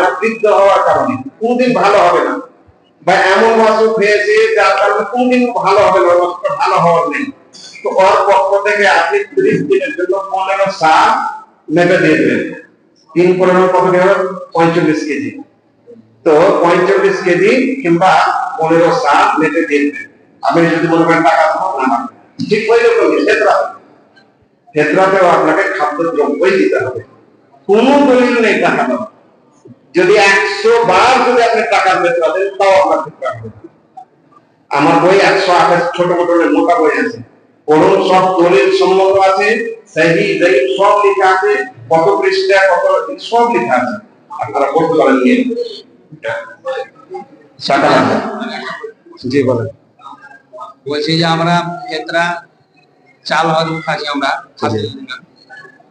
না বৃদ্ধ হওয়ার কারণে, কোনদিন ভালো হবে না, বা এমন অসুখ হয়েছে যার কারণে কোনদিন ভালো হবে না, ভালো হওয়ার নেই, তো ওর পক্ষ থেকে আপনি 30 দিনের জন্য 15 সা মেপে দিয়ে দেবেন। 3 15 কত হবে? 45 কেজি। তো 45 কেজি কিংবা 15 সা মেপে দিয়ে দেবেন। আপনি যদি মনে করেন টাকা না, ঠিক ওই রকমই ক্ষেত্রাতেও আপনাকে খাদ্য দ্রব্যই দিতে হবে, কোনো দলিল নেই টাকা দেওয়া। যদি 100 বার যদি আপনি টাকার ক্ষেত্র দেন তাও আপনার ক্ষেত্রে হবে। আমার বই 128 ছোট মোটরের মোটা বই আছে, পড়ুন, সব দলিল সম্মত আছে, সহি দলিল সব লেখা আছে, কত পৃষ্ঠা কত সব লেখা আছে, আপনারা পড়তে পারেন নিয়ে। জি বলেন। বলছি যে আমরা ক্ষেত্রা চাল হয়তো খাচ্ছি, আমরা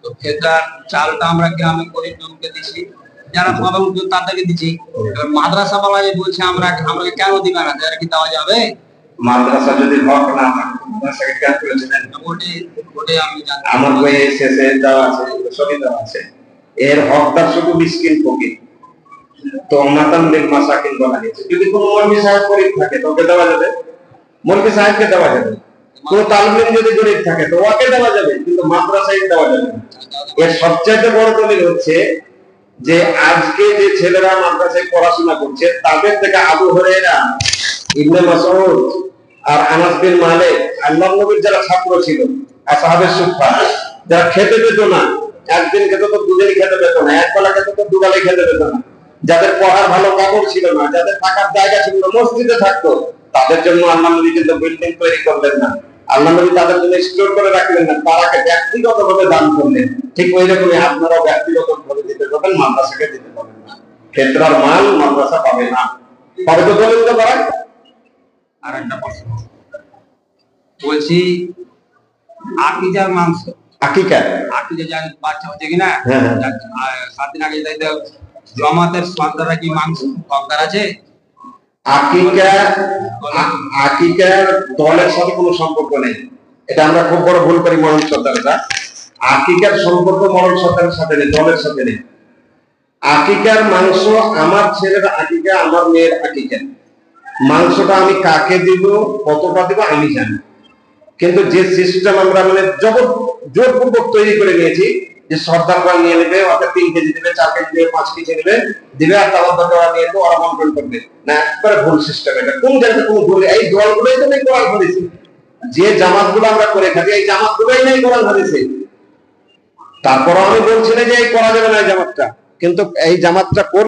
তো ক্ষেত্রার চালটা আমরা গ্রামে গরিব জনকে দিচ্ছি, যারা পাবেন তাদেরকে দিচ্ছি। এবার মাদ্রাসা বালা বলছে আমরা আমাকে কেন দিবে না, যারা কি দেওয়া যাবে? মাদ্রাসা যদি হক না মাদ্রাসাকে কেন করেছিলেন? ওটাই আমি জানি। আমার বইয়ে শেষে দেওয়া আছে, সবই দেওয়া আছে। এর হকদার শুধু মিসকিন ফকির, তো মাতান লিল মাসাকিন বলা হয়েছে। যদি কোনো মৌলভী সাহেব গরিব থাকে তো ওকে দেওয়া যাবে, মৌলভী সাহেবকে দেওয়া যাবে। কোনো তালিম যদি গরিব থাকে তো ওকে দেওয়া যাবে, কিন্তু মাদ্রাসায় দেওয়া যাবে না। এর সবচেয়ে বড় দলিল হচ্ছে যে আজকে যে ছেলেরা মাদ্রাসায় পড়াশোনা করছে তাদের থেকে আবু হুরায়রা, ইবনে মাসউদ আর আনাস বিন মালিক, আল্লাহর নবীর যারা ছাত্র ছিল, আসহাবে সুফফা, যারা খেতে পেত না, একদিন খেতে তো দুদিন খেতে পেত না, এক বেলা খেতে তো দুবেলা খেতে পেত না, যাদের পড়ার ভালো কাপড় ছিল না, যাদের থাকার জায়গা ছিল না, মসজিদে থাকতো, তাদের জন্য আল্লাহ নবী কিন্তু বিল্ডিং তৈরি করলেন না, আল্লাহ নবী তাদের জন্য স্টোর করে রাখলেন না, তারাকে ব্যক্তিগতভাবে দান করলেন। ঠিক ওই রকমই আপনারাও ব্যক্তিগতভাবে দিতে পারবেন, মাদ্রাসাকে দিতে পারবেন না। ক্ষেত্রার মাল মাদ্রাসা পাবে না, তবে তো দলিল তো করেন। আর একটা প্রশ্ন বলছি, আকিকার মাংস, আকিকা যার বাচ্চা হচ্ছে কিনা, 7 দিন আগে যাইতে জমাতের সর্দাররা কি মাংস হকদার আছে? আকিকার দলের সাথে কোনো সম্পর্ক নেই, এটা আমরা খুব বড় ভুল করি মরণ সর্দাররা। আকিকার সম্পর্ক মরণ সর্দারের সাথে নেই, দলের সাথে নেই। আকিকার মাংস আমার ছেলের আকিকা, আমার মেয়ের আকিকা, মাংসটা আমি কাকে দিব, কতটা দিব আমি জানি, কিন্তু যে সিস্টেম আমরা মানে জোরপূর্বক তৈরি করে নিয়েছি যে সর্দাররা নিয়ে নেবে, ওকে 3 কেজি দিবে, 4 কেজি দিবে, 5 কেজি দিবে আর তার মধ্যে ওরা নিয়ে ওরা বন্টন করবে না, একবারে ভুল সিস্টেম। এটা কোন জায়গায় কোনো ভুল, এই দলগুলোই তো নেই কোরআন হাদিসে, যে জামাতগুলো আমরা করে থাকি এই জামাতগুলোই নেই কোরআন হাদিসে। তারপরও আমি বলছি না যে এই করা যাবে না এই জামাতটা, কিন্তু এই জামাতটা